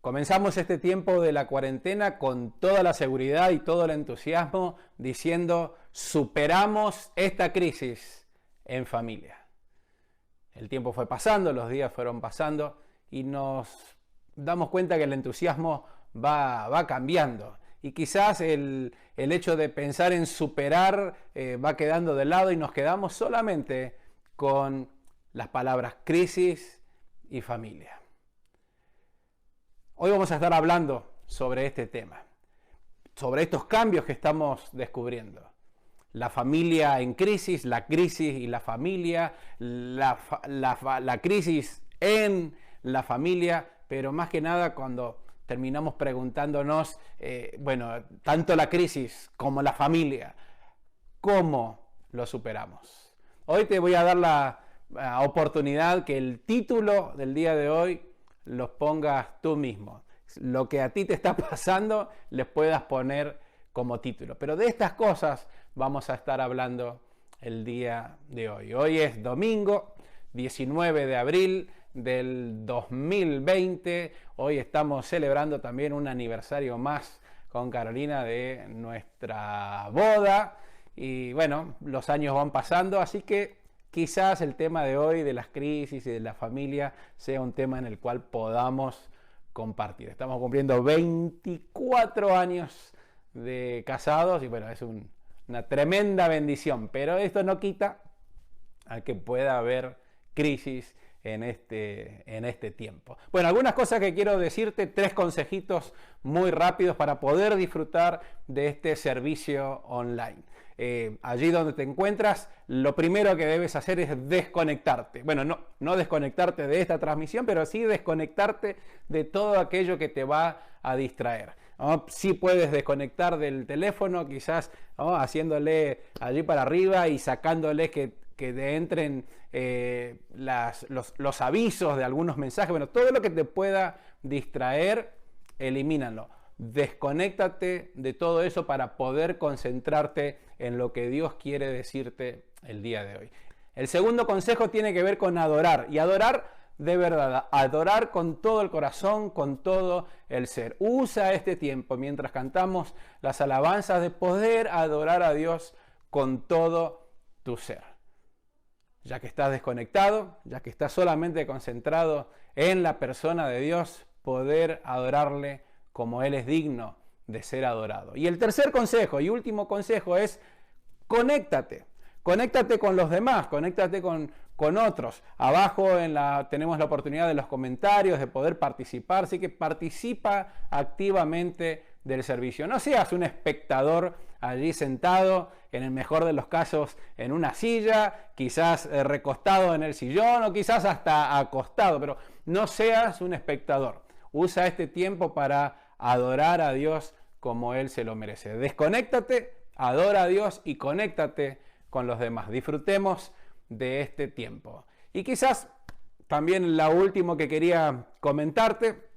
Comenzamos este tiempo de la cuarentena con toda la seguridad y todo el entusiasmo diciendo: superamos esta crisis en familia. El tiempo fue pasando, los días fueron pasando y nos damos cuenta que el entusiasmo va cambiando. Y quizás el hecho de pensar en superar va quedando de lado y nos quedamos solamente con las palabras crisis y familia. Hoy vamos a estar hablando sobre este tema, sobre estos cambios que estamos descubriendo. La familia en crisis, la crisis y la familia, la crisis en la familia, pero más que nada cuando terminamos preguntándonos, tanto la crisis como la familia, ¿cómo lo superamos? Hoy te voy a dar la oportunidad que el título del día de hoy los pongas tú mismo. Lo que a ti te está pasando les puedas poner como título. Pero de estas cosas vamos a estar hablando el día de hoy. Hoy es domingo 19 de abril del 2020. Hoy estamos celebrando también un aniversario más con Carolina de nuestra boda. Y bueno, los años van pasando, así que quizás el tema de hoy de las crisis y de la familia sea un tema en el cual podamos compartir. Estamos cumpliendo 24 años de casados y bueno, es una tremenda bendición, pero esto no quita a que pueda haber crisis en este tiempo. Bueno, algunas cosas que quiero decirte, 3 consejitos muy rápidos para poder disfrutar de este servicio online. Allí donde te encuentras, lo primero que debes hacer es desconectarte. Bueno, no desconectarte de esta transmisión, pero sí desconectarte de todo aquello que te va a distraer, ¿no? Sí puedes desconectar del teléfono, quizás, ¿no?, haciéndole allí para arriba y sacándole que te entren los avisos de algunos mensajes. Bueno, todo lo que te pueda distraer, elimínalo. Desconéctate de todo eso para poder concentrarte en lo que Dios quiere decirte el día de hoy. El segundo consejo tiene que ver con adorar, y adorar de verdad, adorar con todo el corazón, con todo el ser. Usa este tiempo mientras cantamos las alabanzas de poder adorar a Dios con todo tu ser. Ya que estás desconectado, ya que estás solamente concentrado en la persona de Dios, poder adorarle como Él es digno de ser adorado. Y el tercer consejo y último consejo es: conéctate. Conéctate con los demás, conéctate con otros. Abajo tenemos la oportunidad de los comentarios, de poder participar, así que participa activamente del servicio. No seas un espectador allí sentado, en el mejor de los casos en una silla, quizás recostado en el sillón o quizás hasta acostado, pero no seas un espectador. Usa este tiempo para adorar a Dios como Él se lo merece. Desconéctate, adora a Dios y conéctate con los demás. Disfrutemos de este tiempo. Y quizás también lo último que quería comentarte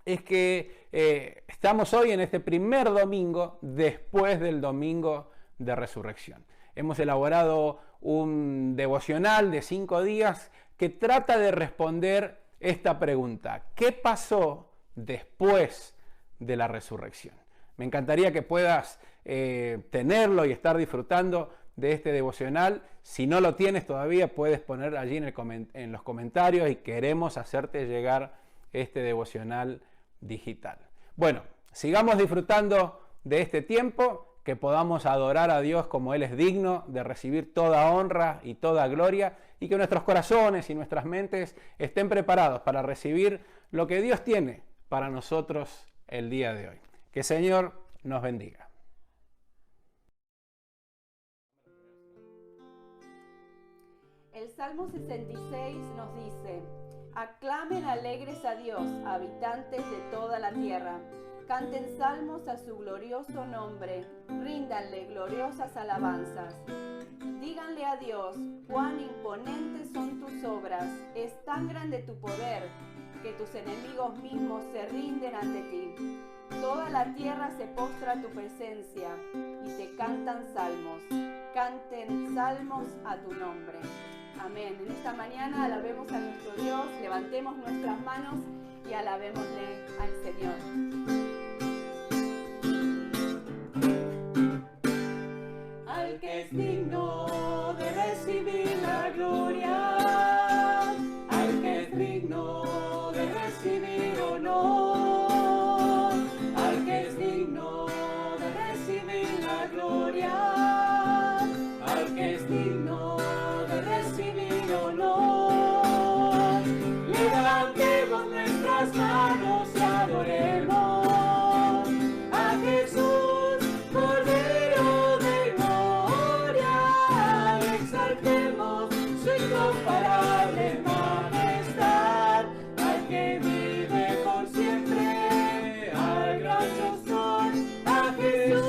es que estamos hoy en este primer domingo después del domingo de resurrección. Hemos elaborado un devocional de 5 días que trata de responder esta pregunta: ¿qué pasó después de la resurrección? Me encantaría que puedas tenerlo y estar disfrutando de este devocional. Si no lo tienes todavía, puedes poner allí en los comentarios y queremos hacerte llegar este devocional digital. Bueno, sigamos disfrutando de este tiempo, que podamos adorar a Dios como Él es digno de recibir toda honra y toda gloria, y que nuestros corazones y nuestras mentes estén preparados para recibir lo que Dios tiene para nosotros el día de hoy. Que el Señor nos bendiga. El Salmo 66 nos dice: aclamen alegres a Dios, habitantes de toda la tierra. Canten salmos a su glorioso nombre, ríndanle gloriosas alabanzas. Digan Jehová Dios, cuán imponentes son tus obras, es tan grande tu poder, que tus enemigos mismos se rinden ante ti. Toda la tierra se postra a tu presencia, y te cantan salmos. Canten salmos a tu nombre. Amén. En esta mañana alabemos a nuestro Dios, levantemos nuestras manos y alabémosle al Señor. Al que es digno de recibir la gloria, al que es digno de recibir honor, al que es digno de recibir la gloria, al que es digno de recibir honor. Levantemos nuestras manos y adoremos a Jesús, Cordero de gloria. Exaltemos su incomparable majestad, al que vive por siempre, al gran yo soy, a Jesús,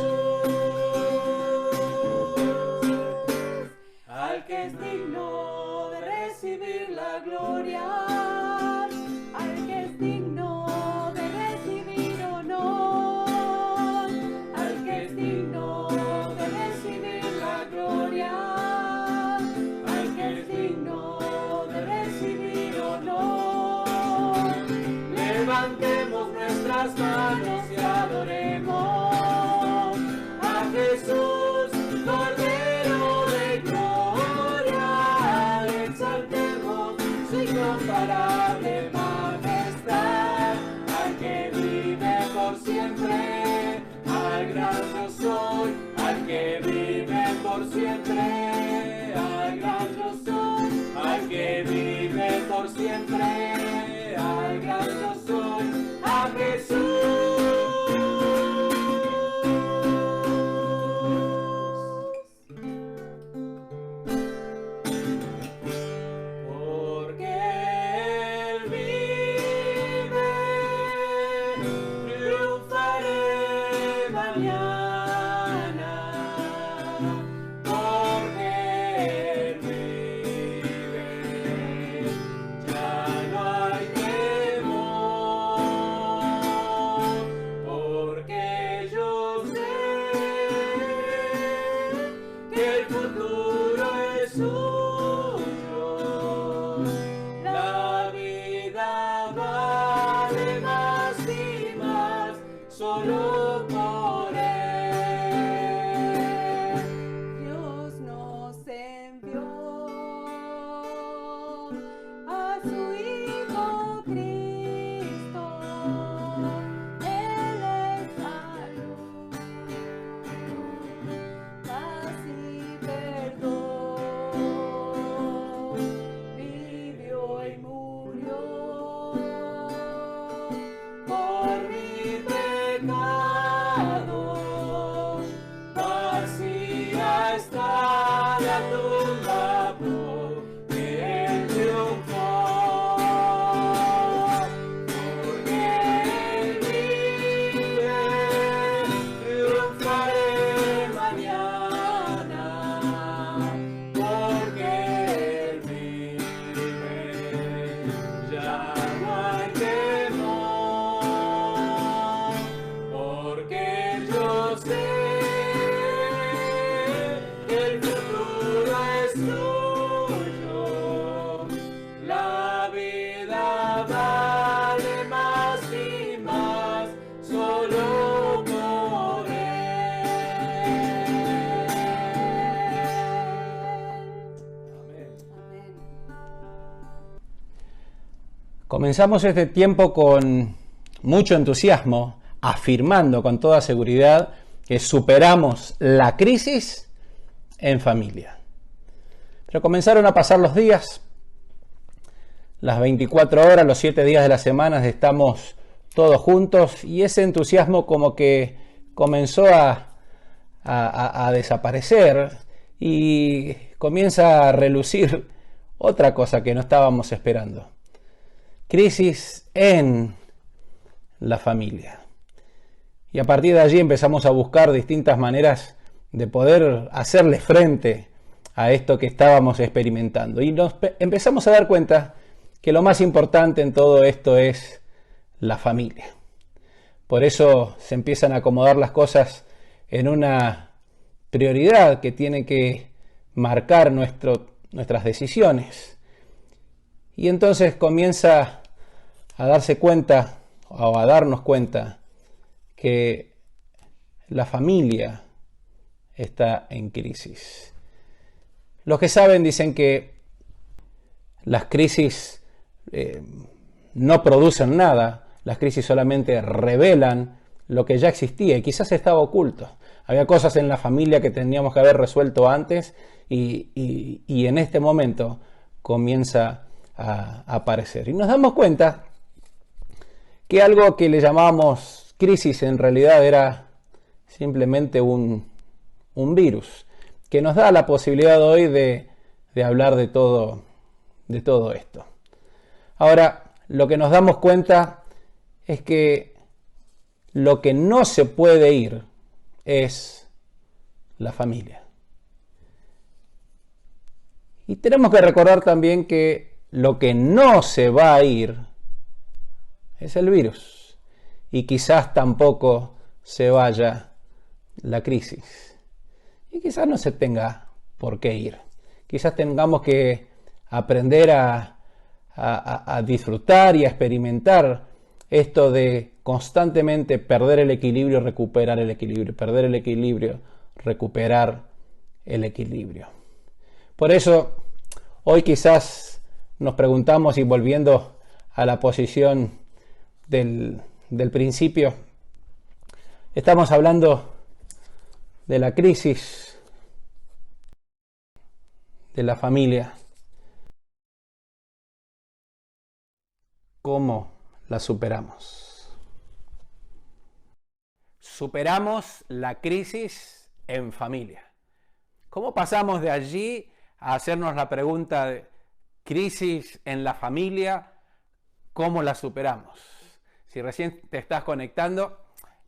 al que es digno de recibir la gloria, al que es digno de recibir honor, al que es digno de recibir la gloria, al que es digno de recibir honor. Levantemos nuestras manos y adoremos a Jesús, Cordero de gloria. Exaltemos su incomparable majestad, al que vive por siempre, al gran yo soy, al que vive por siempre, al gran yo soy, al que vive por siempre, al gran yo soy, a Jesús. Porque Él vive, triunfaré mañana. Porque Él vive, ya no hay temor. Porque yo sé que el futuro es suyo. La vida vale más y más solo por Él. Dios nos envió a su Hijo Cristo. Él es salud, paz y perdón. Vivió y murió por mi pecado. Vacía está la tumba porque Él triunfó. Porque Él vive, triunfaré mañana. Porque Él vive, ya no hay temor. Porque yo sé que el futuro es tuyo. La vida vale más y más solo por Él. Amén. Comenzamos este tiempo con mucho entusiasmo, afirmando con toda seguridad que superamos la crisis en familia. Pero comenzaron a pasar los días, las 24 horas, los 7 días de la semana estamos todos juntos y ese entusiasmo como que comenzó a desaparecer y comienza a relucir otra cosa que no estábamos esperando. Crisis en la familia. Y a partir de allí empezamos a buscar distintas maneras de poder hacerle frente a esto que estábamos experimentando. Y nos empezamos a dar cuenta que lo más importante en todo esto es la familia. Por eso se empiezan a acomodar las cosas en una prioridad que tiene que marcar nuestras decisiones. Y entonces comienza a darse cuenta o a darnos cuenta que la familia está en crisis. Los que saben dicen que las crisis no producen nada, las crisis solamente revelan lo que ya existía y quizás estaba oculto. Había cosas en la familia que teníamos que haber resuelto antes y en este momento comienza a aparecer. Y nos damos cuenta que algo que le llamábamos crisis en realidad era simplemente un virus que nos da la posibilidad hoy de hablar de todo esto. Ahora, lo que nos damos cuenta es que lo que no se puede ir es la familia. Y tenemos que recordar también que lo que no se va a ir es el virus. Y quizás tampoco se vaya la crisis. Y quizás no se tenga por qué ir. Quizás tengamos que aprender a disfrutar y a experimentar esto de constantemente perder el equilibrio, recuperar el equilibrio, perder el equilibrio, recuperar el equilibrio. Por eso, hoy quizás nos preguntamos, y volviendo a la posición del principio, estamos hablando de la crisis de la familia. ¿Cómo la superamos? Superamos la crisis en familia. ¿Cómo pasamos de allí a hacernos la pregunta de crisis en la familia? ¿Cómo la superamos? Si recién te estás conectando,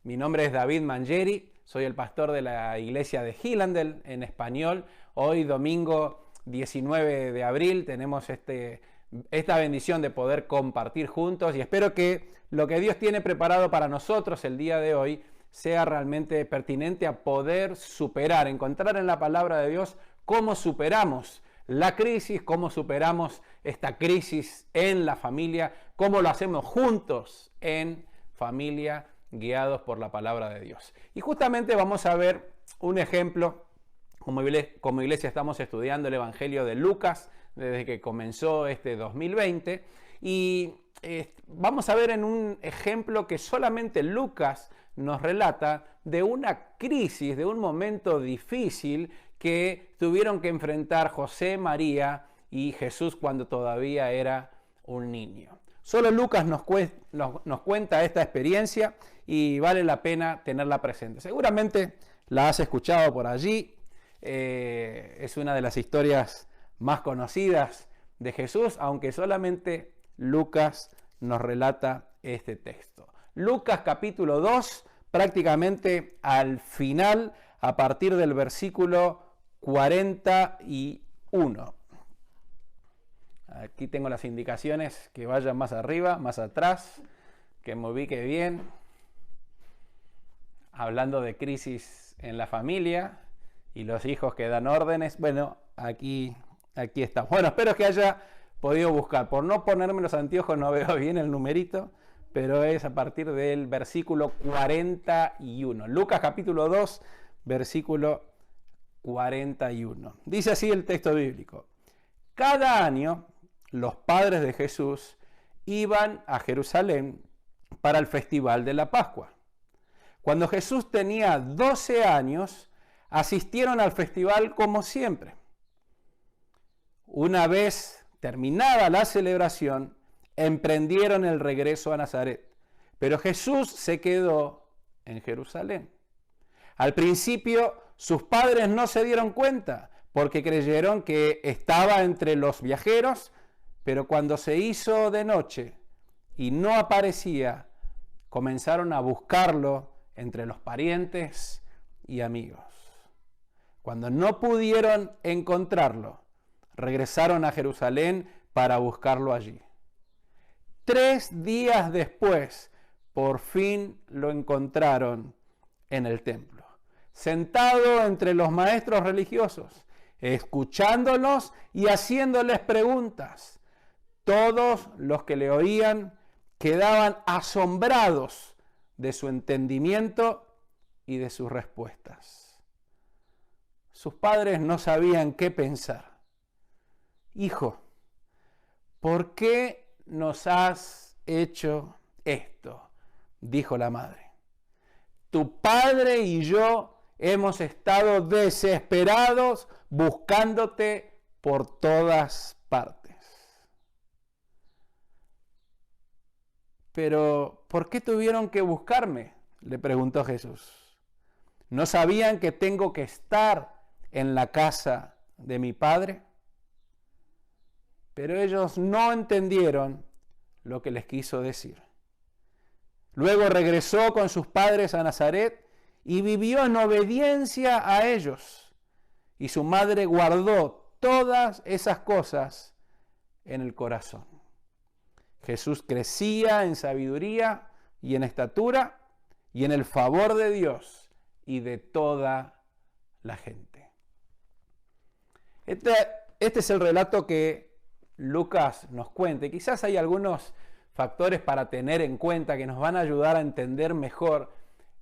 mi nombre es David Mangieri, soy el pastor de la iglesia de Hillendale en español. Hoy, domingo 19 de abril, tenemos esta bendición de poder compartir juntos y espero que lo que Dios tiene preparado para nosotros el día de hoy sea realmente pertinente a poder superar, encontrar en la palabra de Dios cómo superamos la crisis, cómo superamos esta crisis en la familia, cómo lo hacemos juntos en familia, guiados por la palabra de Dios. Y justamente vamos a ver un ejemplo. Como iglesia estamos estudiando el Evangelio de Lucas desde que comenzó este 2020 y vamos a ver en un ejemplo que solamente Lucas nos relata de una crisis, de un momento difícil que tuvieron que enfrentar José, María y Jesús cuando todavía era un niño. Solo Lucas nos cuenta esta experiencia y vale la pena tenerla presente. Seguramente la has escuchado por allí. Es una de las historias más conocidas de Jesús, aunque solamente Lucas nos relata este texto. Lucas capítulo 2, prácticamente al final, a partir del versículo 41. Aquí tengo las indicaciones que vayan más arriba, más atrás, que me ubique bien. Hablando de crisis en la familia y los hijos que dan órdenes. Bueno, aquí está. Bueno, espero que haya podido buscar. Por no ponerme los anteojos no veo bien el numerito, pero es a partir del versículo 41. Lucas capítulo 2, versículo 41. Dice así el texto bíblico. Cada año los padres de Jesús iban a Jerusalén para el festival de la Pascua. Cuando Jesús tenía 12 años, asistieron al festival como siempre. Una vez terminada la celebración, emprendieron el regreso a Nazaret, pero Jesús se quedó en Jerusalén. Al principio, sus padres no se dieron cuenta, porque creyeron que estaba entre los viajeros, pero cuando se hizo de noche y no aparecía, comenzaron a buscarlo entre los parientes y amigos. Cuando no pudieron encontrarlo, regresaron a Jerusalén para buscarlo allí. 3 días después, por fin lo encontraron en el templo, sentado entre los maestros religiosos, escuchándolos y haciéndoles preguntas. Todos los que le oían quedaban asombrados de su entendimiento y de sus respuestas. Sus padres no sabían qué pensar. Hijo, ¿por qué nos has hecho esto?, dijo la madre. Tu padre y yo hemos estado desesperados buscándote por todas partes. Pero, ¿por qué tuvieron que buscarme?, le preguntó Jesús. ¿No sabían que tengo que estar en la casa de mi padre? Pero ellos no entendieron lo que les quiso decir. Luego regresó con sus padres a Nazaret y vivió en obediencia a ellos. Y su madre guardó todas esas cosas en el corazón. Jesús crecía en sabiduría y en estatura y en el favor de Dios y de toda la gente. Este es el relato que Lucas nos cuenta. Y quizás hay algunos factores para tener en cuenta que nos van a ayudar a entender mejor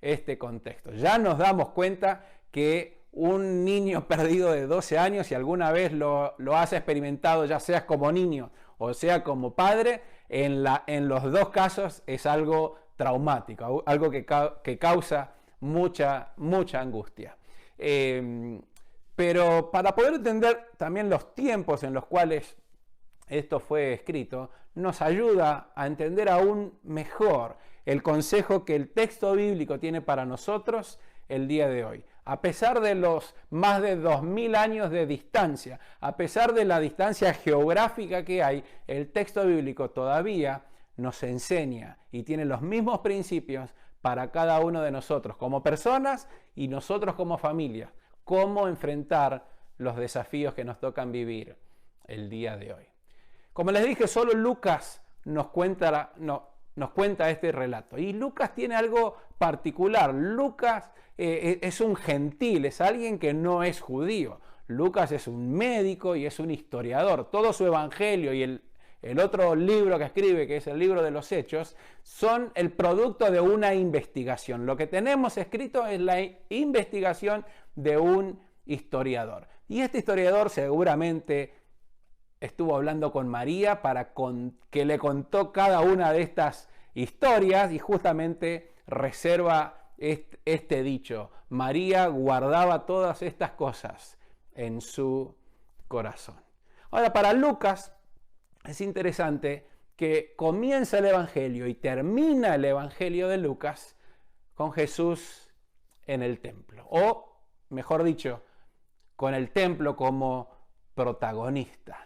este contexto. Ya nos damos cuenta que un niño perdido de 12 años, si alguna vez lo has experimentado, ya seas como niño o sea como padre, en los dos casos es algo traumático, algo que causa mucha angustia. Pero para poder entender también los tiempos en los cuales esto fue escrito, nos ayuda a entender aún mejor el consejo que el texto bíblico tiene para nosotros el día de hoy. A pesar de los más de 2000 años de distancia, a pesar de la distancia geográfica que hay, el texto bíblico todavía nos enseña y tiene los mismos principios para cada uno de nosotros como personas y nosotros como familia, cómo enfrentar los desafíos que nos tocan vivir el día de hoy. Como les dije, solo Lucas nos cuenta este relato. Y Lucas tiene algo particular. Lucas es un gentil, es alguien que no es judío. Lucas es un médico y es un historiador. Todo su evangelio y el otro libro que escribe, que es el libro de los Hechos, son el producto de una investigación. Lo que tenemos escrito es la investigación de un historiador. Y este historiador seguramente estuvo hablando con María que le contó cada una de estas historias y justamente reserva este dicho. María guardaba todas estas cosas en su corazón. Ahora, para Lucas es interesante que comienza el Evangelio y termina el Evangelio de Lucas con Jesús en el templo. O, mejor dicho, con el templo como protagonista.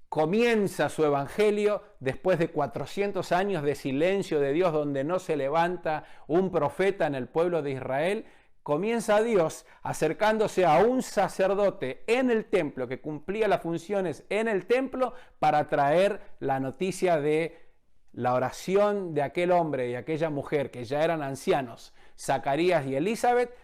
Comienza su evangelio después de 400 años de silencio de Dios, donde no se levanta un profeta en el pueblo de Israel. Comienza Dios acercándose a un sacerdote en el templo que cumplía las funciones en el templo para traer la noticia de la oración de aquel hombre y aquella mujer que ya eran ancianos, Zacarías y Elizabeth,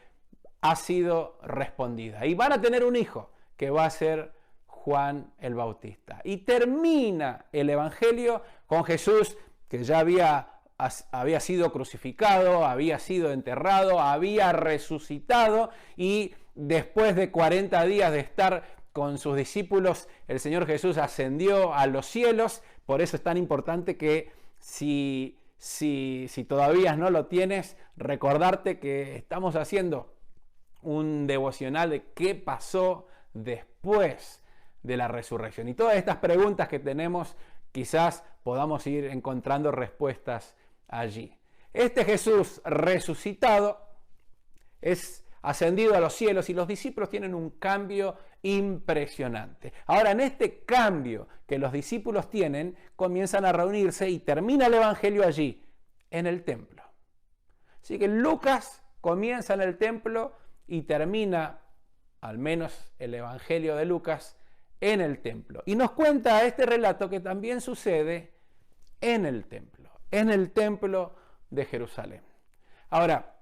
ha sido respondida. Y van a tener un hijo que va a ser Juan el Bautista. Y termina el Evangelio con Jesús, que ya había sido crucificado, había sido enterrado, había resucitado, y después de 40 días de estar con sus discípulos, el Señor Jesús ascendió a los cielos. Por eso es tan importante que si todavía no lo tienes, recordarte que estamos haciendo un devocional de qué pasó después de la resurrección. Y todas estas preguntas que tenemos, quizás podamos ir encontrando respuestas allí. Este Jesús resucitado es ascendido a los cielos y los discípulos tienen un cambio impresionante. Ahora, en este cambio que los discípulos tienen, comienzan a reunirse y termina el Evangelio allí, en el templo. Así que Lucas comienza en el templo y termina al menos el Evangelio de Lucas, en el templo. Y nos cuenta este relato que también sucede en el templo de Jerusalén. Ahora,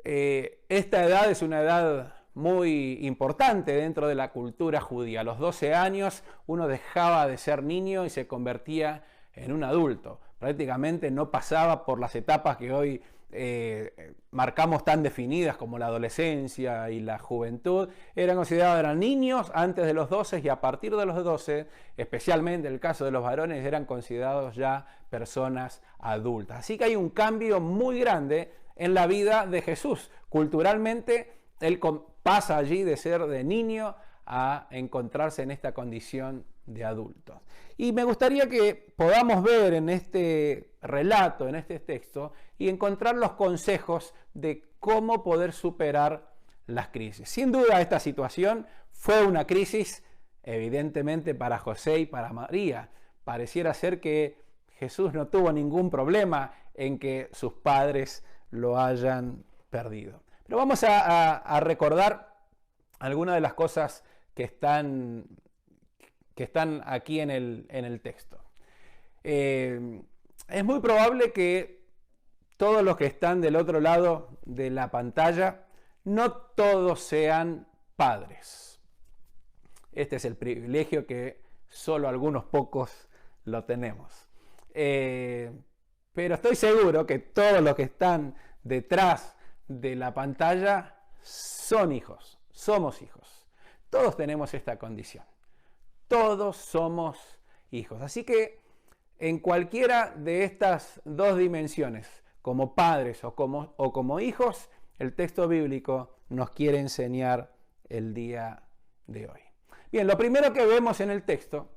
esta edad es una edad muy importante dentro de la cultura judía. A los 12 años uno dejaba de ser niño y se convertía en un adulto. Prácticamente no pasaba por las etapas que hoy marcamos tan definidas como la adolescencia y la juventud. Eran niños antes de los 12 y a partir de los 12, especialmente en el caso de los varones, eran considerados ya personas adultas. Así que hay un cambio muy grande en la vida de Jesús. Culturalmente, él pasa allí de ser de niño a encontrarse en esta condición de adulto. Y me gustaría que podamos ver en este relato, en este texto, y encontrar los consejos de cómo poder superar las crisis. Sin duda, esta situación fue una crisis, evidentemente, para José y para María. Pareciera ser que Jesús no tuvo ningún problema en que sus padres lo hayan perdido. Pero vamos a recordar algunas de las cosas que están aquí en el texto. Es muy probable que todos los que están del otro lado de la pantalla, no todos sean padres. Este es el privilegio que solo algunos pocos lo tenemos. Pero estoy seguro que todos los que están detrás de la pantalla son hijos, somos hijos. Todos tenemos esta condición. Todos somos hijos. Así que en cualquiera de estas dos dimensiones, como padres o como hijos, el texto bíblico nos quiere enseñar el día de hoy. Bien, lo primero que vemos en el texto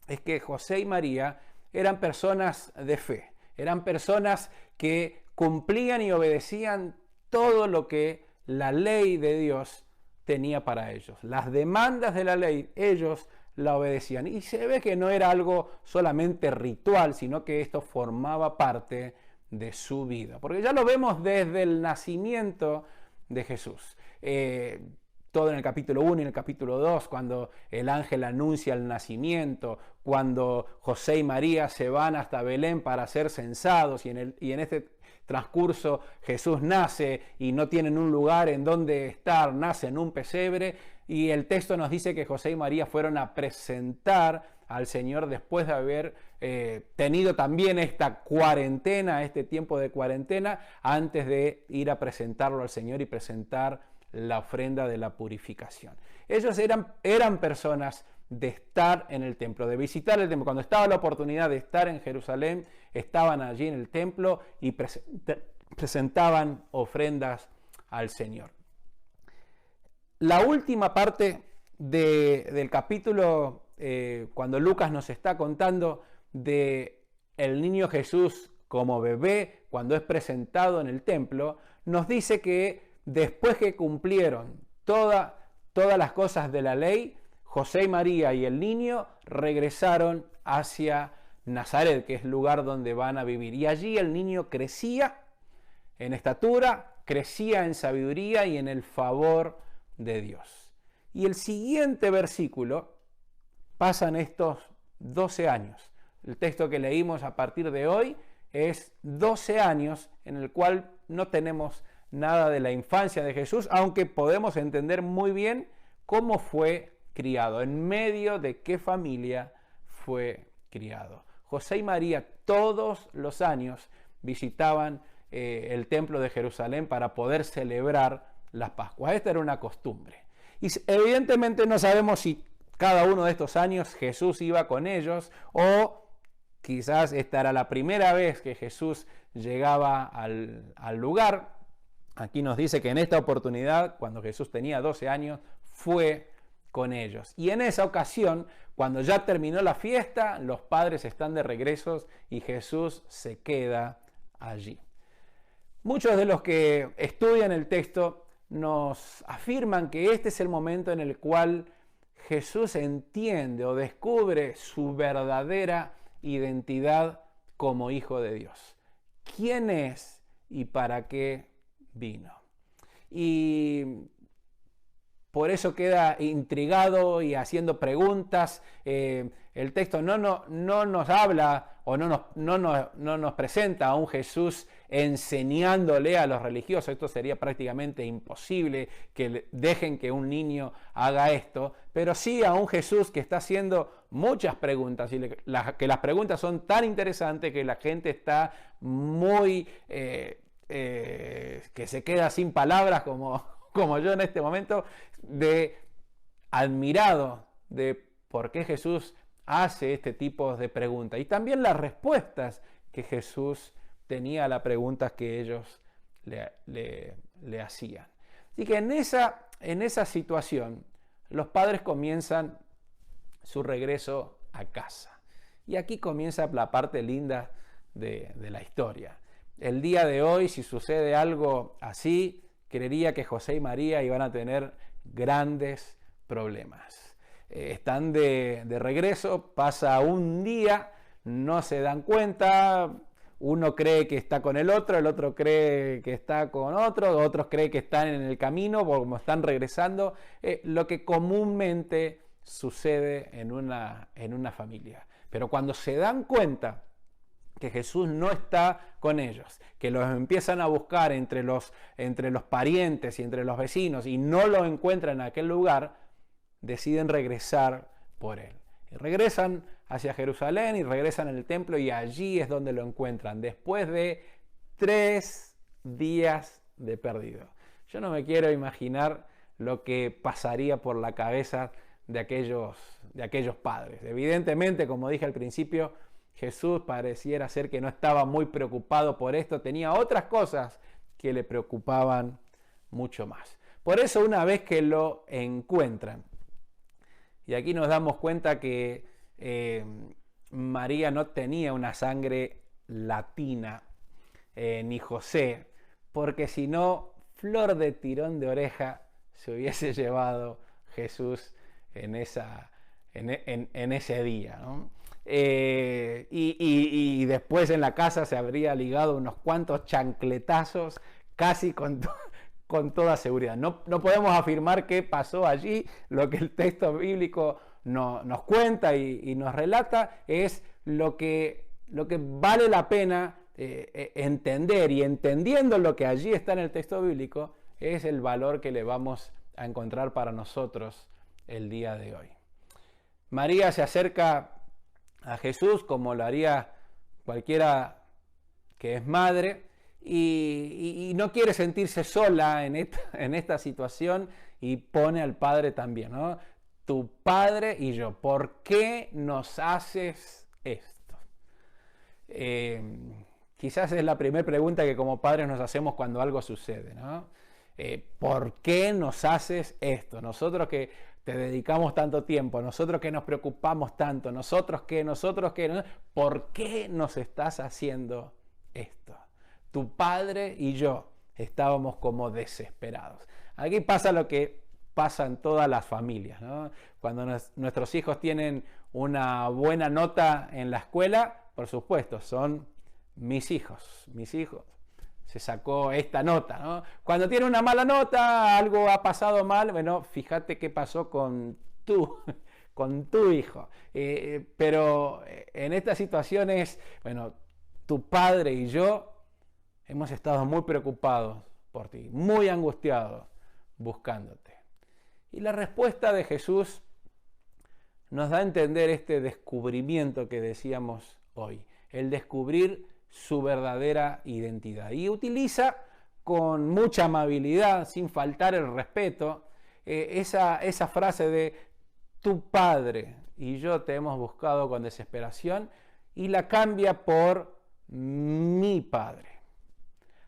es que José y María eran personas de fe, eran personas que cumplían y obedecían todo lo que la ley de Dios tenía para ellos. Las demandas de la ley, ellos la obedecían. Y se ve que no era algo solamente ritual, sino que esto formaba parte de su vida. Porque ya lo vemos desde el nacimiento de Jesús. Todo en el capítulo 1 y en el capítulo 2, cuando el ángel anuncia el nacimiento, cuando José y María se van hasta Belén para ser censados y en este transcurso Jesús nace y no tienen un lugar en donde estar, nace en un pesebre, y el texto nos dice que José y María fueron a presentar al Señor después de haber tenido también esta cuarentena, este tiempo de cuarentena, antes de ir a presentarlo al Señor y presentar la ofrenda de la purificación. Ellos eran personas de estar en el templo, de visitar el templo. Cuando estaba la oportunidad de estar en Jerusalén, estaban allí en el templo y presentaban ofrendas al Señor. La última parte del capítulo, cuando Lucas nos está contando de el niño Jesús como bebé, cuando es presentado en el templo, nos dice que después que cumplieron todas las cosas de la ley, José y María y el niño regresaron hacia Nazaret, que es el lugar donde van a vivir. Y allí el niño crecía en estatura, crecía en sabiduría y en el favor de Dios. Y el siguiente versículo, pasan estos 12 años. El texto que leímos a partir de hoy es 12 años en el cual no tenemos nada de la infancia de Jesús, aunque podemos entender muy bien cómo fue criado, en medio de qué familia fue criado. José y María todos los años visitaban el templo de Jerusalén para poder celebrar las Pascuas. Esta era una costumbre. Y evidentemente no sabemos si cada uno de estos años Jesús iba con ellos o quizás esta era la primera vez que Jesús llegaba al lugar. Aquí nos dice que en esta oportunidad, cuando Jesús tenía 12 años, fue con ellos. Y en esa ocasión, cuando ya terminó la fiesta, los padres están de regreso y Jesús se queda allí. Muchos de los que estudian el texto nos afirman que este es el momento en el cual Jesús entiende o descubre su verdadera identidad como Hijo de Dios. ¿Quién es y para qué vino? Y por eso queda intrigado y haciendo preguntas. El texto no nos habla o no nos presenta a un Jesús enseñándole a los religiosos. Esto sería prácticamente imposible, que dejen que un niño haga esto, pero sí a un Jesús que está haciendo muchas preguntas y que las preguntas son tan interesantes que la gente está muy... que se queda sin palabras como yo en este momento, de admirado de por qué Jesús hace este tipo de preguntas y también las respuestas que Jesús tenía a las preguntas que ellos le hacían. Así que en esa situación los padres comienzan su regreso a casa. Y aquí comienza la parte linda de la historia. El día de hoy, si sucede algo así, creería que José y María iban a tener grandes problemas. Están de regreso, pasa un día, no se dan cuenta, uno cree que está con el otro cree que está con otros creen que están en el camino, como están regresando, lo que comúnmente sucede en una familia. Pero cuando se dan cuenta que Jesús no está con ellos, que los empiezan a buscar entre los parientes y entre los vecinos y no lo encuentran en aquel lugar, deciden regresar por él. Y regresan hacia Jerusalén y regresan al templo y allí es donde lo encuentran, después de 3 días de perdido. Yo no me quiero imaginar lo que pasaría por la cabeza de aquellos padres. Evidentemente, como dije al principio, Jesús pareciera ser que no estaba muy preocupado por esto, tenía otras cosas que le preocupaban mucho más. Por eso, una vez que lo encuentran, y aquí nos damos cuenta que María no tenía una sangre latina, ni José, porque si no, flor de tirón de oreja se hubiese llevado Jesús en ese día, ¿no? Y después en la casa se habría ligado unos cuantos chancletazos casi con toda seguridad. No podemos afirmar qué pasó allí. Lo que el texto bíblico nos cuenta y nos relata es lo que vale la pena entender, y entendiendo lo que allí está en el texto bíblico es el valor que le vamos a encontrar para nosotros el día de hoy. María se acerca a Jesús como lo haría cualquiera que es madre y no quiere sentirse sola en esta situación y pone al padre también, ¿no? Tu padre y yo, ¿por qué nos haces esto? Quizás es la primera pregunta que como padres nos hacemos cuando algo sucede, ¿no? ¿Por qué nos haces esto? Nosotros que te dedicamos tanto tiempo, nosotros que nos preocupamos tanto, nosotros que, ¿por qué nos estás haciendo esto? Tu padre y yo estábamos como desesperados. Aquí pasa lo que pasa en todas las familias, ¿no? Cuando nuestros hijos tienen una buena nota en la escuela, por supuesto, son mis hijos. Se sacó esta nota, ¿no? Cuando tiene una mala nota, algo ha pasado mal, bueno, fíjate qué pasó con tu hijo. Pero en estas situaciones, bueno, tu padre y yo hemos estado muy preocupados por ti, muy angustiados, buscándote. Y la respuesta de Jesús nos da a entender este descubrimiento que decíamos hoy, el descubrir su verdadera identidad. Y utiliza con mucha amabilidad, sin faltar el respeto, esa frase de tu padre y yo te hemos buscado con desesperación, y la cambia por mi padre.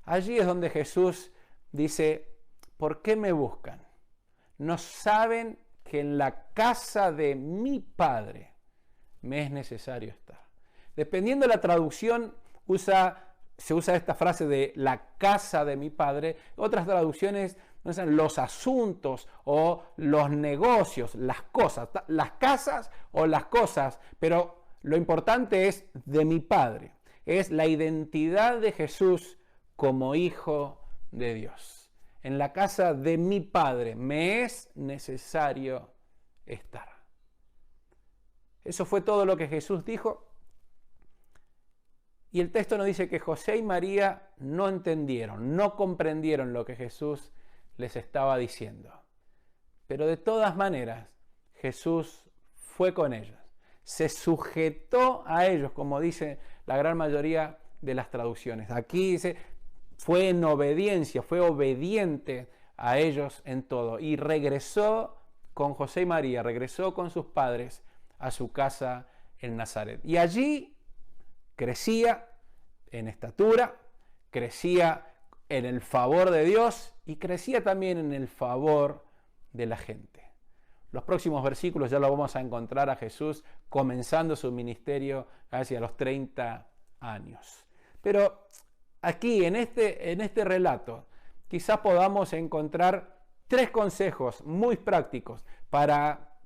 Allí es donde Jesús dice, ¿por qué me buscan? No saben que en la casa de mi padre me es necesario estar. Dependiendo de la traducción, se usa esta frase de la casa de mi padre. Otras traducciones usan los asuntos o los negocios, las cosas, las casas o las cosas, pero lo importante es de mi padre. Es la identidad de Jesús como hijo de Dios. en la casa de mi Padre me es necesario estar. Eso fue todo lo que Jesús dijo. Y el texto nos dice que José y María no entendieron, no comprendieron lo que Jesús les estaba diciendo. Pero de todas maneras, Jesús fue con ellos. Se sujetó a ellos, como dice la gran mayoría de las traducciones. Aquí dice, fue en obediencia, fue obediente a ellos en todo. Y regresó con José y María, regresó con sus padres a su casa en Nazaret. Y allí crecía en estatura, crecía en el favor de Dios y crecía también en el favor de la gente. Los próximos versículos ya lo vamos a encontrar a Jesús comenzando su ministerio hacia los 30 años. Pero aquí, en este relato, quizás podamos encontrar 3 consejos muy prácticos para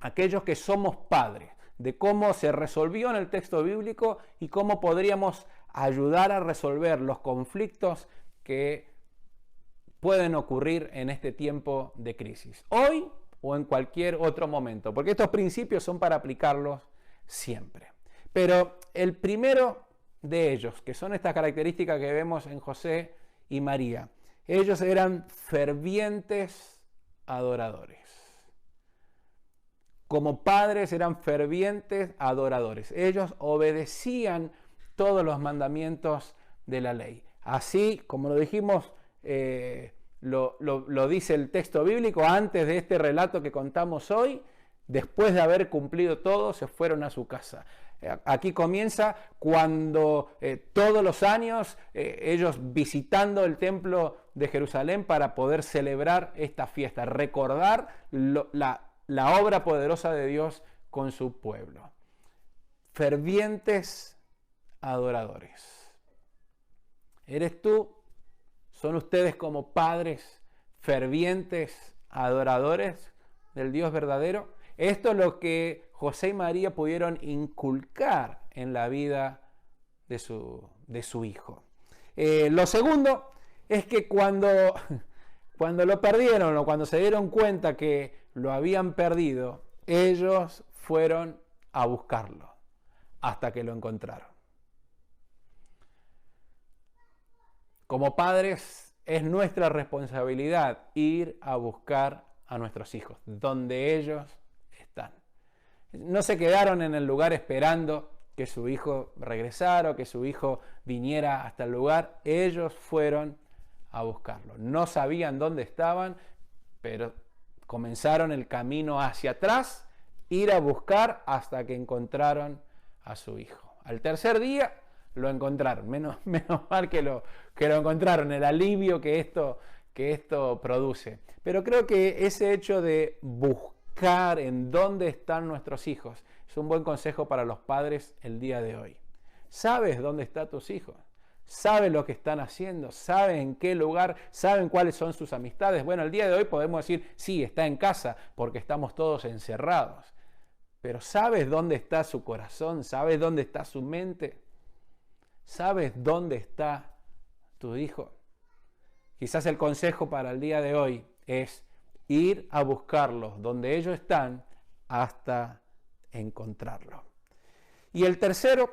aquellos que somos padres, de cómo se resolvió en el texto bíblico y cómo podríamos ayudar a resolver los conflictos que pueden ocurrir en este tiempo de crisis, hoy o en cualquier otro momento, porque estos principios son para aplicarlos siempre. Pero el primero de ellos, que son estas características que vemos en José y María, ellos eran fervientes adoradores. Como padres eran fervientes adoradores. Ellos obedecían todos los mandamientos de la ley. Así, como lo dijimos, lo dice el texto bíblico, antes de este relato que contamos hoy, después de haber cumplido todo, se fueron a su casa. Aquí comienza cuando todos los años ellos visitando el templo de Jerusalén para poder celebrar esta fiesta, recordar la obra poderosa de Dios con su pueblo. Fervientes adoradores. ¿Eres tú? ¿Son ustedes como padres fervientes adoradores del Dios verdadero? Esto es lo que José y María pudieron inculcar en la vida de su hijo. Lo segundo es que cuando lo perdieron o cuando se dieron cuenta que lo habían perdido, ellos fueron a buscarlo hasta que lo encontraron. Como padres es nuestra responsabilidad ir a buscar a nuestros hijos donde ellos están. No se quedaron en el lugar esperando que su hijo regresara o que su hijo viniera hasta el lugar. Ellos fueron a buscarlo. No sabían dónde estaban, pero comenzaron el camino hacia atrás, ir a buscar hasta que encontraron a su hijo. Al tercer día lo encontraron. Menos mal que lo encontraron, el alivio que esto produce. Pero creo que ese hecho de buscar en dónde están nuestros hijos es un buen consejo para los padres el día de hoy. ¿Sabes dónde están tus hijos? ¿Sabes lo que están haciendo? ¿Sabes en qué lugar? ¿Saben cuáles son sus amistades? Bueno, el día de hoy podemos decir, sí, está en casa porque estamos todos encerrados. Pero ¿sabes dónde está su corazón? ¿Sabes dónde está su mente? ¿Sabes dónde está tu hijo? Quizás el consejo para el día de hoy es ir a buscarlos donde ellos están hasta encontrarlos. Y el tercero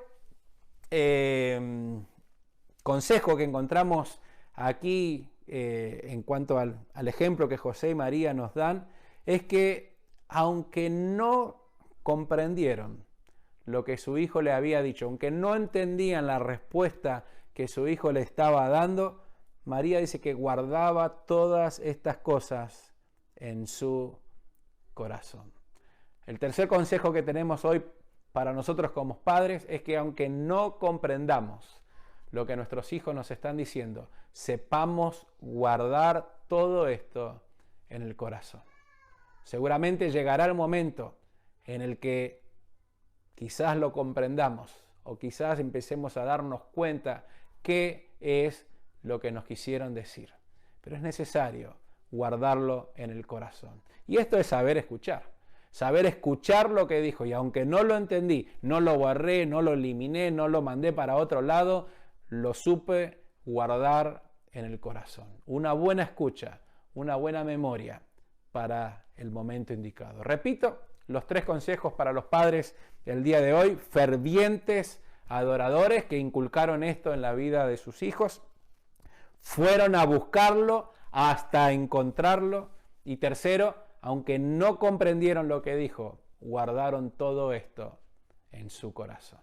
consejo que encontramos aquí en cuanto al ejemplo que José y María nos dan es que aunque no comprendieron lo que su hijo le había dicho, aunque no entendían la respuesta que su hijo le estaba dando, María dice que guardaba todas estas cosas en su corazón. El tercer consejo que tenemos hoy para nosotros como padres es que aunque no comprendamos lo que nuestros hijos nos están diciendo, sepamos guardar todo esto en el corazón. Seguramente llegará el momento en el que quizás lo comprendamos o quizás empecemos a darnos cuenta qué es lo que nos quisieron decir. Pero es necesario guardarlo en el corazón. Y esto es saber escuchar lo que dijo. Y aunque no lo entendí, no lo borré, no lo eliminé, no lo mandé para otro lado, lo supe guardar en el corazón, una buena escucha, una buena memoria para el momento indicado. Repito, los 3 consejos para los padres el día de hoy: fervientes adoradores que inculcaron esto en la vida de sus hijos, fueron a buscarlo hasta encontrarlo, y tercero, aunque no comprendieron lo que dijo, guardaron todo esto en su corazón.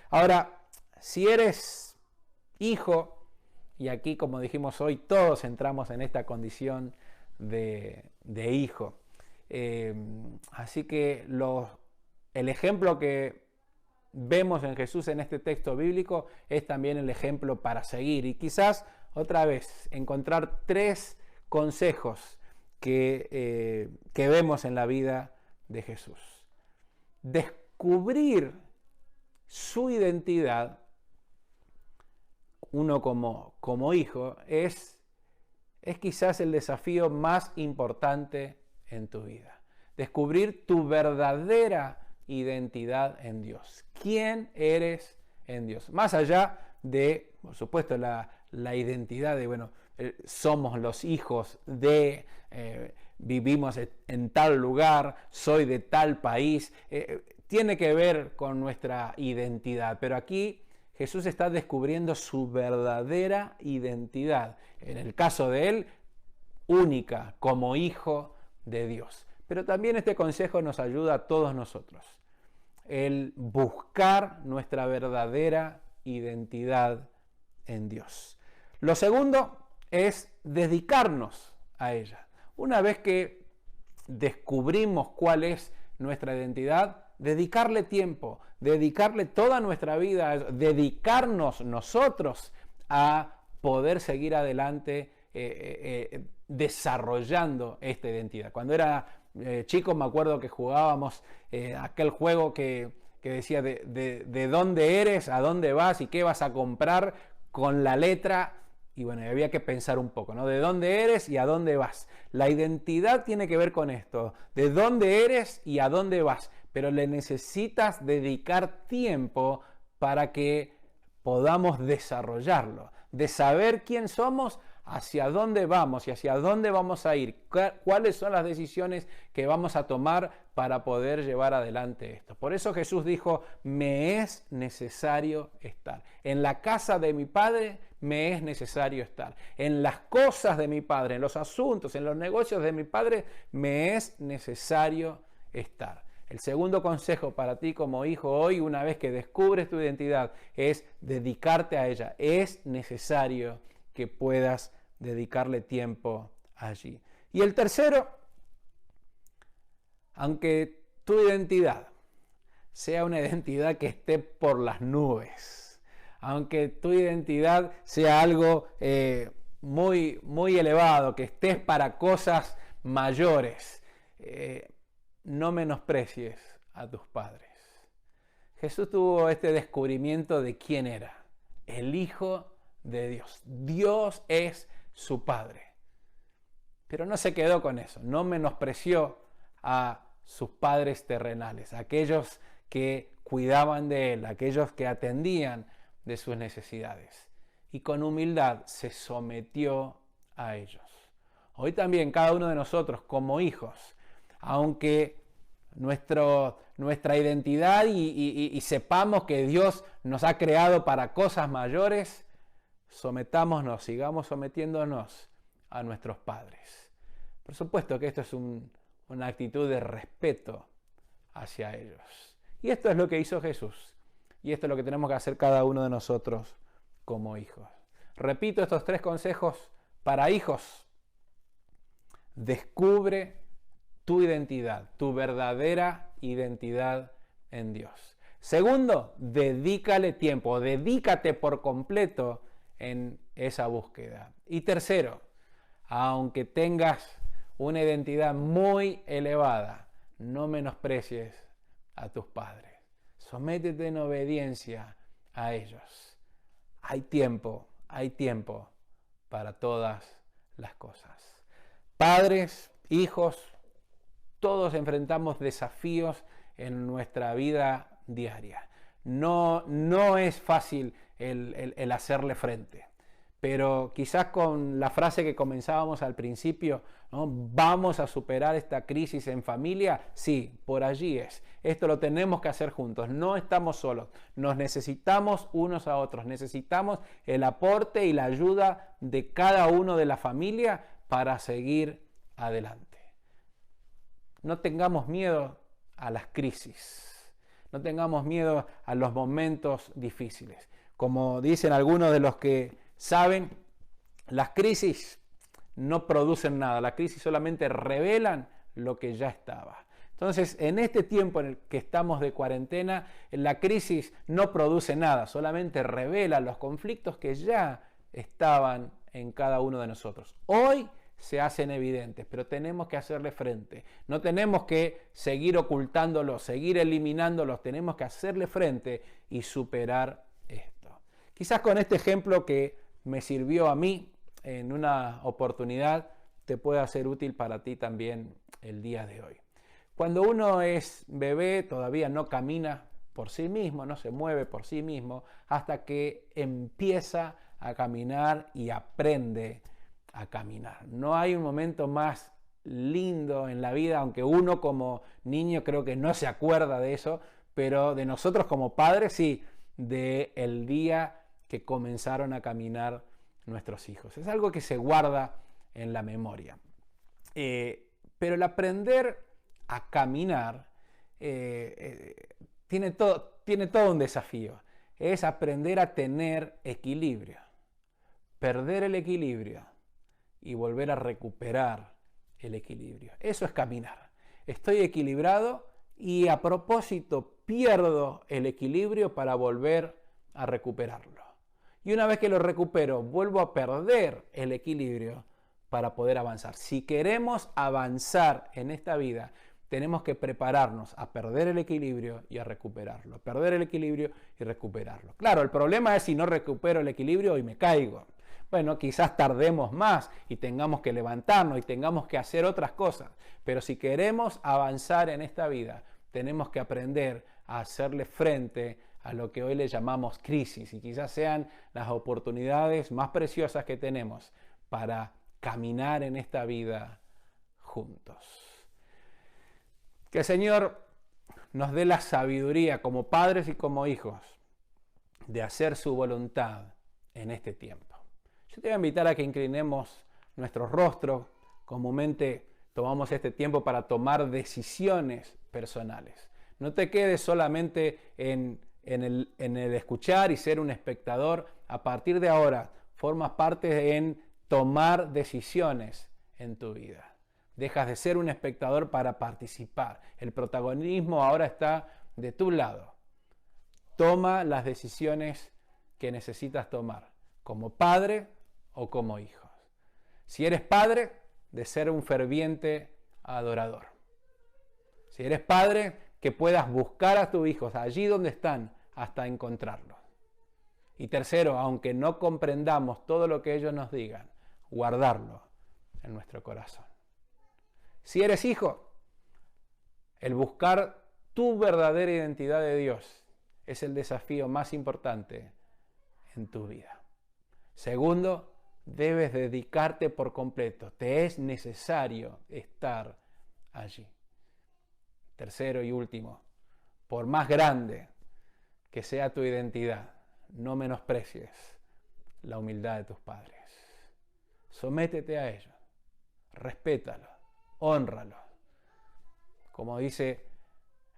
Ahora, si eres hijo, y aquí, como dijimos hoy, todos entramos en esta condición de hijo. Así que el ejemplo que vemos en Jesús en este texto bíblico es también el ejemplo para seguir. Y quizás, otra vez, encontrar 3 consejos que vemos en la vida de Jesús. Descubrir su identidad, uno como hijo, es quizás el desafío más importante en tu vida. Descubrir tu verdadera identidad en Dios. ¿Quién eres en Dios? Más allá de, por supuesto, la identidad de, somos los hijos de, vivimos en tal lugar, soy de tal país. Tiene que ver con nuestra identidad, pero aquí Jesús está descubriendo su verdadera identidad. En el caso de él, única, como hijo de Dios. Pero también este consejo nos ayuda a todos nosotros. El buscar nuestra verdadera identidad en Dios. Lo segundo es dedicarnos a ella. Una vez que descubrimos cuál es nuestra identidad, dedicarle tiempo, dedicarle toda nuestra vida, dedicarnos nosotros a poder seguir adelante desarrollando esta identidad. Cuando era chico me acuerdo que jugábamos aquel juego que decía de dónde eres, a dónde vas y qué vas a comprar con la letra. Y había que pensar un poco, ¿no? De dónde eres y a dónde vas. La identidad tiene que ver con esto, de dónde eres y a dónde vas, pero le necesitas dedicar tiempo para que podamos desarrollarlo, de saber quién somos, hacia dónde vamos y hacia dónde vamos a ir, cuáles son las decisiones que vamos a tomar para poder llevar adelante esto. Por eso Jesús dijo, me es necesario estar. En la casa de mi Padre me es necesario estar. En las cosas de mi Padre, en los asuntos, en los negocios de mi Padre, me es necesario estar. El segundo consejo para ti como hijo hoy, una vez que descubres tu identidad, es dedicarte a ella. Es necesario que puedas dedicarle tiempo allí. Y el tercero, aunque tu identidad sea una identidad que esté por las nubes, aunque tu identidad sea algo muy elevado, que estés para cosas mayores, no menosprecies a tus padres. Jesús tuvo este descubrimiento de quién era, el Hijo de Dios. Dios es su Padre. Pero no se quedó con eso, no menospreció a sus padres terrenales, aquellos que cuidaban de él, aquellos que atendían de sus necesidades. Y con humildad se sometió a ellos. Hoy también cada uno de nosotros como hijos, aunque nuestra identidad y sepamos que Dios nos ha creado para cosas mayores, sometámonos, sigamos sometiéndonos a nuestros padres. Por supuesto que esto es una actitud de respeto hacia ellos. Y esto es lo que hizo Jesús. Y esto es lo que tenemos que hacer cada uno de nosotros como hijos. Repito estos 3 consejos para hijos. Descubre tu identidad, tu verdadera identidad en Dios. Segundo, dedícale tiempo, dedícate por completo en esa búsqueda. Y tercero, aunque tengas una identidad muy elevada, no menosprecies a tus padres. Sométete en obediencia a ellos. Hay tiempo para todas las cosas. Padres, hijos, todos enfrentamos desafíos en nuestra vida diaria. No es fácil el hacerle frente, pero quizás con la frase que comenzábamos al principio, ¿no? ¿Vamos a superar esta crisis en familia? Sí, por allí es. Esto lo tenemos que hacer juntos, no estamos solos, nos necesitamos unos a otros, necesitamos el aporte y la ayuda de cada uno de la familia para seguir adelante. No tengamos miedo a las crisis, no tengamos miedo a los momentos difíciles. Como dicen algunos de los que saben, las crisis no producen nada, las crisis solamente revelan lo que ya estaba. Entonces, en este tiempo en el que estamos de cuarentena, la crisis no produce nada, solamente revela los conflictos que ya estaban en cada uno de nosotros. Hoy se hacen evidentes, pero tenemos que hacerle frente. No tenemos que seguir ocultándolos, seguir eliminándolos, tenemos que hacerle frente y superar esto. Quizás con este ejemplo que me sirvió a mí en una oportunidad, te pueda ser útil para ti también el día de hoy. Cuando uno es bebé, todavía no camina por sí mismo, no se mueve por sí mismo, hasta que empieza a caminar y aprende a caminar. No hay un momento más lindo en la vida, aunque uno como niño creo que no se acuerda de eso, pero de nosotros como padres sí, del día que comenzaron a caminar nuestros hijos. Es algo que se guarda en la memoria. Pero el aprender a caminar tiene todo un desafío. Es aprender a tener equilibrio, perder el equilibrio y volver a recuperar el equilibrio. Eso es caminar. Estoy equilibrado y a propósito pierdo el equilibrio para volver a recuperarlo. Y una vez que lo recupero, vuelvo a perder el equilibrio para poder avanzar. Si queremos avanzar en esta vida, tenemos que prepararnos a perder el equilibrio y a recuperarlo. Perder el equilibrio y recuperarlo. Claro, el problema es si no recupero el equilibrio y me caigo. Bueno, quizás tardemos más y tengamos que levantarnos y tengamos que hacer otras cosas. Pero si queremos avanzar en esta vida, tenemos que aprender a hacerle frente a lo que hoy le llamamos crisis y quizás sean las oportunidades más preciosas que tenemos para caminar en esta vida juntos. Que el Señor nos dé la sabiduría como padres y como hijos de hacer su voluntad en este tiempo. Yo te voy a invitar a que inclinemos nuestros rostros. Comúnmente tomamos este tiempo para tomar decisiones personales. No te quedes solamente en el escuchar y ser un espectador. A partir de ahora, formas parte en tomar decisiones en tu vida. Dejas de ser un espectador para participar. El protagonismo ahora está de tu lado. Toma las decisiones que necesitas tomar, como padre o como hijo. Si eres padre, de ser un ferviente adorador. Si eres padre, que puedas buscar a tus hijos allí donde están hasta encontrarlos. Y tercero, aunque no comprendamos todo lo que ellos nos digan, guardarlo en nuestro corazón. Si eres hijo, el buscar tu verdadera identidad de Dios es el desafío más importante en tu vida. Segundo, debes dedicarte por completo. Te es necesario estar allí. Tercero y último, por más grande que sea tu identidad, no menosprecies la humildad de tus padres. Sométete a ellos, respétalos, hónralos. Como dice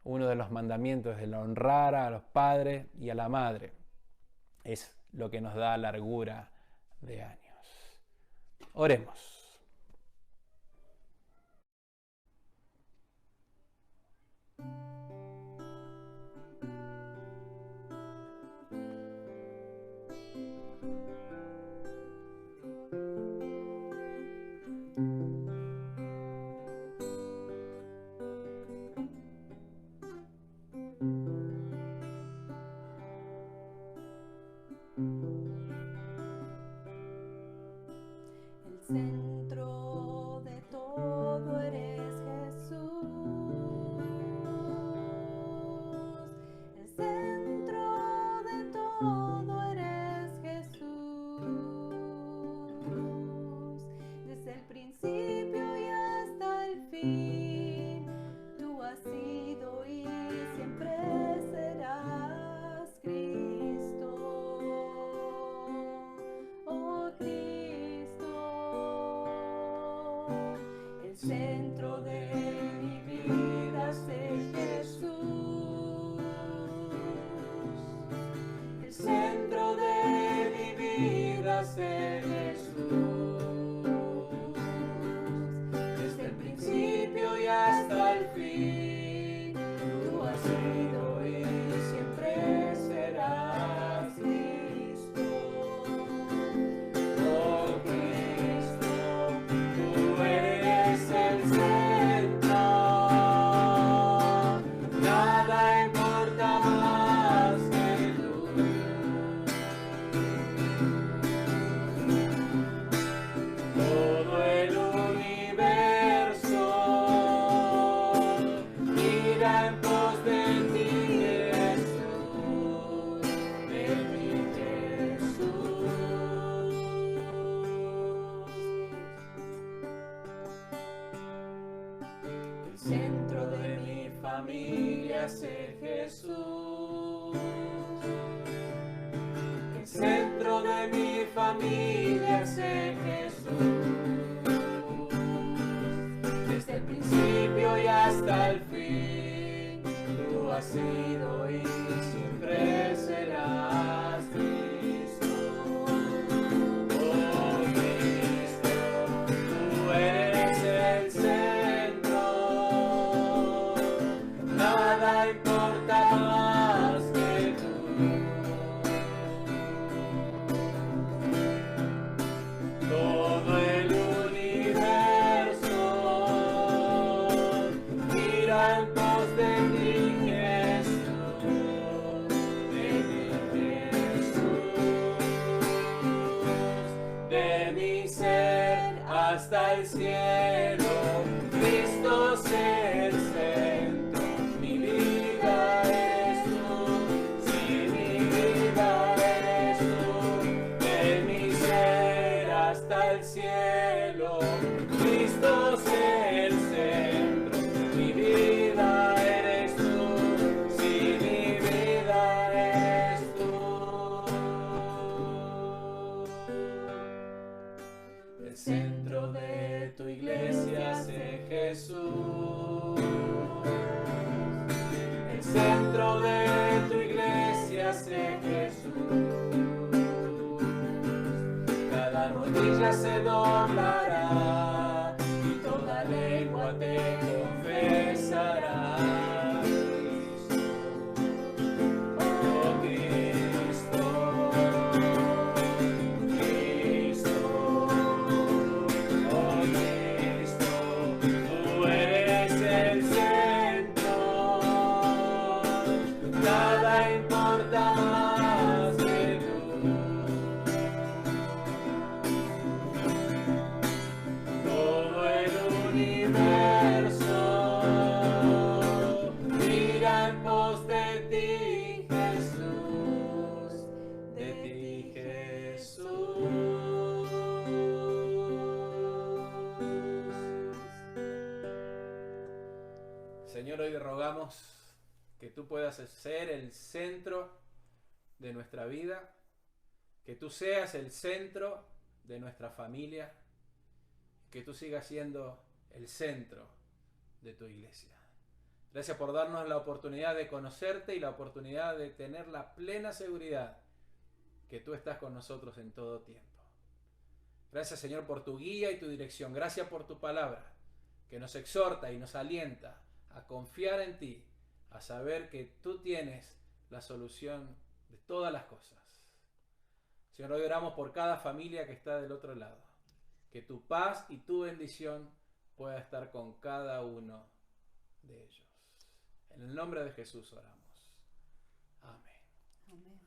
uno de los mandamientos, el honrar a los padres y a la madre es lo que nos da largura de años. Oremos. El familia sé Jesús. El centro de mi familia sé Jesús. Desde el principio y hasta el fin, tú has sido y siempre serás Cristo. Oh Cristo, tú eres el centro, nada importa más que tú. Todo el universo gira en pos de ti, Jesús, de mi ser hasta el cielo. Cristo es el centro, mi vida eres tú, sí, mi vida eres tú, de mi ser hasta el cielo. Cristo es el centro, mi vida eres tú, sí, mi vida eres tú. El centro de tu iglesia sé Jesús. El centro de tu iglesia sé Jesús. Cada rodilla se doblará y toda lengua te confesará. Oh Cristo, Cristo, oh Cristo, tú eres el centro, nada importa más que tú. Todo el universo mira en pos de ti, Jesús, de ti, Jesús. Señor, hoy rogamos que tú puedas ser el centro de nuestra vida, que tú seas el centro de nuestra familia, que tú sigas siendo el centro de tu iglesia. Gracias por darnos la oportunidad de conocerte y la oportunidad de tener la plena seguridad que tú estás con nosotros en todo tiempo. Gracias, Señor, por tu guía y tu dirección. Gracias por tu palabra, que nos exhorta y nos alienta a confiar en ti, a saber que tú tienes la solución de todas las cosas. Señor, hoy oramos por cada familia que está del otro lado. Que tu paz y tu bendición pueda estar con cada uno de ellos. En el nombre de Jesús oramos. Amén. Amén.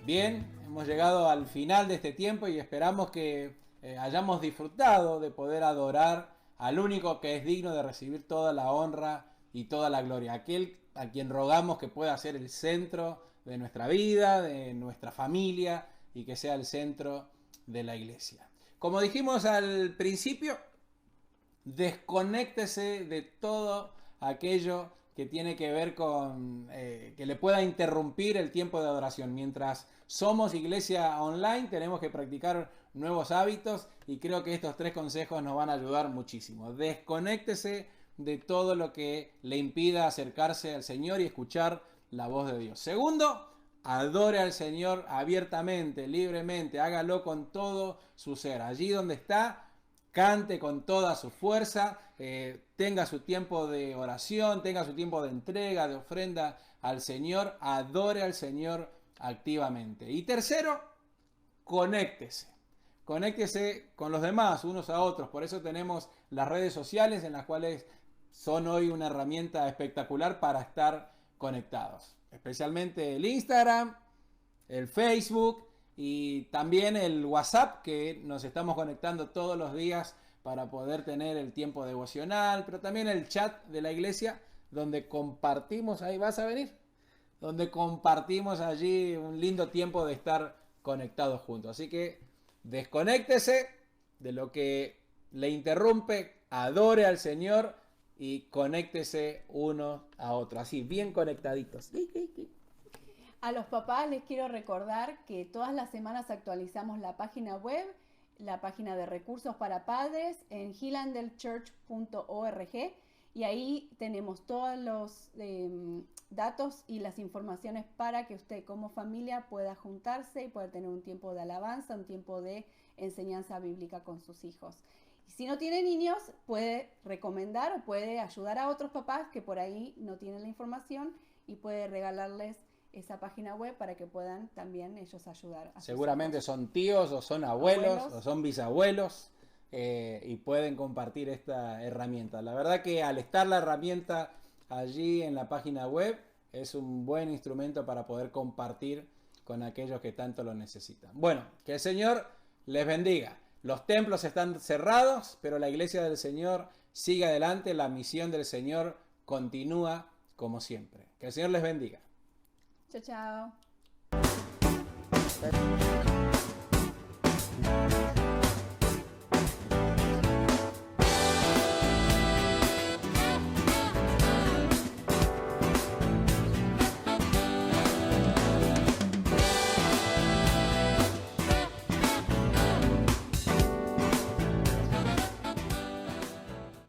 Bien, hemos llegado al final de este tiempo y esperamos que hayamos disfrutado de poder adorar al único que es digno de recibir toda la honra y toda la gloria. Aquel a quien rogamos que pueda ser el centro de nuestra vida, de nuestra familia y que sea el centro de la iglesia. Como dijimos al principio, desconéctese de todo aquello que tiene que ver con que le pueda interrumpir el tiempo de adoración. Mientras somos iglesia online, tenemos que practicar nuevos hábitos y creo que estos 3 consejos nos van a ayudar muchísimo. Desconéctese de todo lo que le impida acercarse al Señor y escuchar la voz de Dios. Segundo, adore al Señor abiertamente, libremente, hágalo con todo su ser. Allí donde está, cante con toda su fuerza, tenga su tiempo de oración, tenga su tiempo de entrega, de ofrenda al Señor, adore al Señor activamente. Y tercero, conéctese. Conéctese con los demás, unos a otros. Por eso tenemos las redes sociales en las cuales son hoy una herramienta espectacular para estar conectados. Especialmente el Instagram, el Facebook y también el WhatsApp, que nos estamos conectando todos los días para poder tener el tiempo devocional, pero también el chat de la iglesia donde compartimos, ahí vas a venir, donde compartimos allí un lindo tiempo de estar conectados juntos. Así que desconéctese de lo que le interrumpe, adore al Señor y conéctese uno a otro, así bien conectaditos. A los papás les quiero recordar que todas las semanas actualizamos la página web, la página de recursos para padres en hillandelchurch.org, y ahí tenemos todos los datos y las informaciones para que usted como familia pueda juntarse y pueda tener un tiempo de alabanza, un tiempo de enseñanza bíblica con sus hijos. Y si no tiene niños, puede recomendar o puede ayudar a otros papás que por ahí no tienen la información y puede regalarles esa página web para que puedan también ellos ayudar. Seguramente son tíos o son abuelos o son bisabuelos y pueden compartir esta herramienta. La verdad que al estar la herramienta allí en la página web es un buen instrumento para poder compartir con aquellos que tanto lo necesitan. Bueno, que el Señor les bendiga. Los templos están cerrados, pero la iglesia del Señor sigue adelante. La misión del Señor continúa como siempre. Que el Señor les bendiga. Chao, chao.